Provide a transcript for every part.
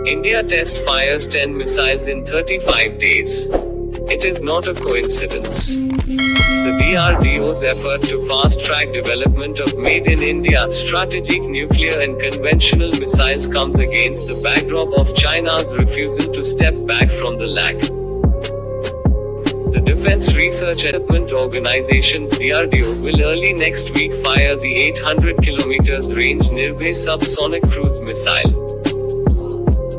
India test fires 10 missiles in 35 days. It is not a coincidence. The DRDO's effort to fast-track development of made-in-India strategic nuclear and conventional missiles comes against the backdrop of China's refusal to step back from the LAC. The Defense Research and Development Organization (DRDO) will early next week fire the 800 km range Nirbhay subsonic cruise missile.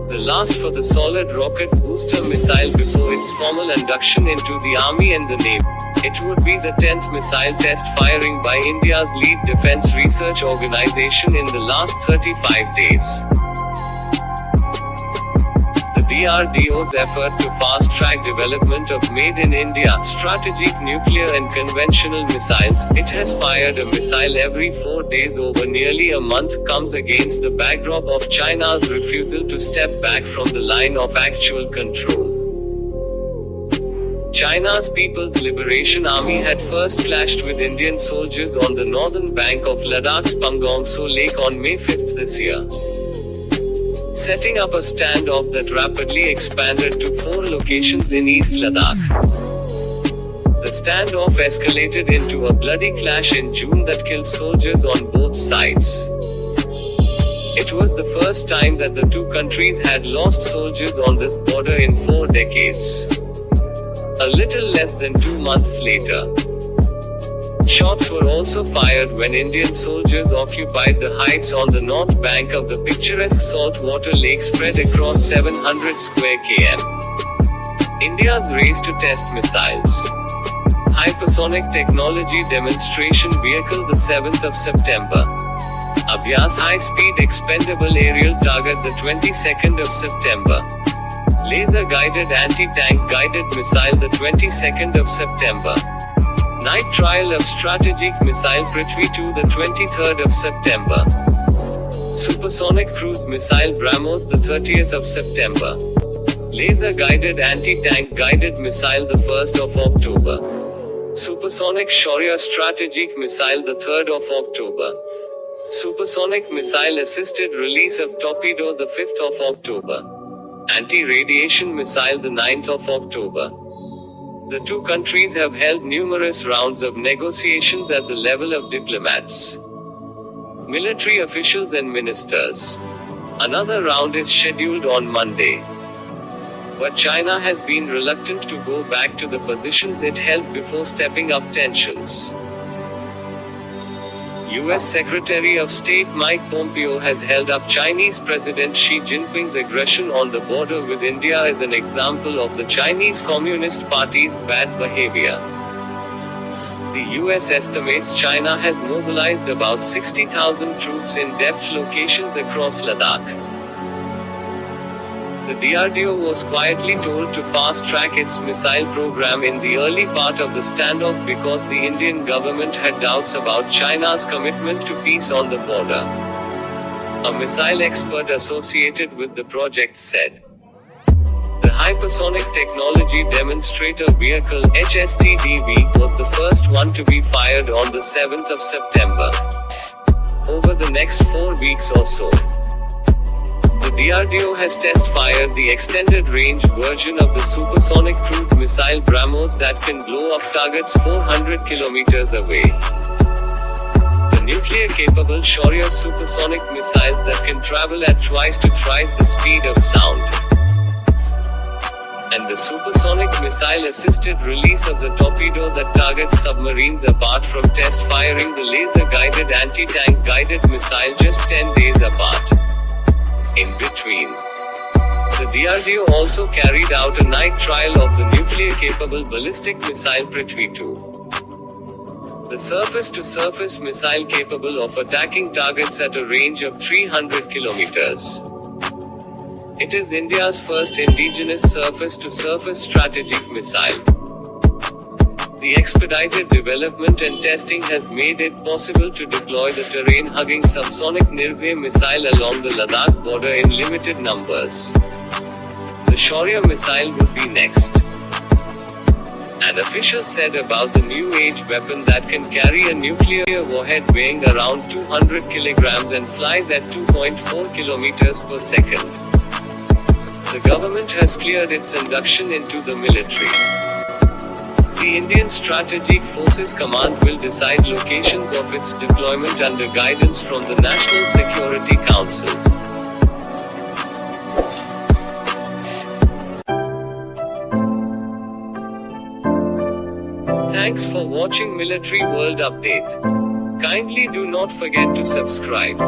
The last for the solid rocket booster missile before its formal induction into the Army and the Navy. It would be the 10th missile test firing by India's lead defense research organization in the last 35 days. The DRDO's effort to fast-track development of made-in-India strategic nuclear and conventional missiles, it has fired a missile every 4 days over nearly a month, comes against the backdrop of China's refusal to step back from the line of actual control. China's People's Liberation Army had first clashed with Indian soldiers on the northern bank of Ladakh's Pangong Tso Lake on May 5 this year, setting up a standoff that rapidly expanded to 4 locations in East Ladakh. The standoff escalated into a bloody clash in June that killed soldiers on both sides. It was the first time that the two countries had lost soldiers on this border in 4 decades. A little less than 2 months later, shots were also fired when Indian soldiers occupied the heights on the north bank of the picturesque saltwater lake spread across 700 square km. India's race to test missiles. Hypersonic Technology Demonstration Vehicle the 7th of September. Abhyas High-Speed Expendable Aerial Target the 22nd of September. Laser-Guided Anti-Tank Guided Missile the 22nd of September. Night Trial of Strategic Missile Prithvi 2 the 23rd of September. Supersonic Cruise Missile BrahMos the 30th of September. Laser-Guided Anti-Tank Guided Missile the 1st of October. Supersonic Shaurya Strategic Missile the 3rd of October. Supersonic Missile Assisted Release of Torpedo the 5th of October. Anti-Radiation Missile the 9th of October. The two countries have held numerous rounds of negotiations at the level of diplomats, military officials and ministers. Another round is scheduled on Monday. But China has been reluctant to go back to the positions it held before stepping up tensions. U.S. Secretary of State Mike Pompeo has held up Chinese President Xi Jinping's aggression on the border with India as an example of the Chinese Communist Party's bad behavior. The U.S. estimates China has mobilized about 60,000 troops in depth locations across Ladakh. The DRDO was quietly told to fast-track its missile program in the early part of the standoff because the Indian government had doubts about China's commitment to peace on the border. A missile expert associated with the project said. The Hypersonic Technology Demonstrator Vehicle (HSTDV) was the first one to be fired on the 7th of September. Over the next 4 weeks or so, the DRDO has test-fired the extended-range version of the supersonic cruise missile BrahMos that can blow up targets 400 kilometers away. The nuclear-capable Shaurya supersonic missiles that can travel at twice to thrice the speed of sound. And the supersonic missile-assisted release of the torpedo that targets submarines. Apart from test-firing the laser-guided anti-tank guided missile just 10 days apart. In between, the DRDO also carried out a night trial of the nuclear-capable ballistic missile Prithvi 2. The surface-to-surface missile capable of attacking targets at a range of 300 kilometers. It is India's first indigenous surface-to-surface strategic missile. The expedited development and testing has made it possible to deploy the terrain-hugging subsonic Nirbhay missile along the Ladakh border in limited numbers. The Shaurya missile would be next. An official said about the new age weapon that can carry a nuclear warhead weighing around 200 kilograms and flies at 2.4 kilometers per second. The government has cleared its induction into the military. The Indian Strategic Forces Command will decide locations of its deployment under guidance from the National Security Council. Thanks for watching Military World Update. Kindly do not forget to subscribe.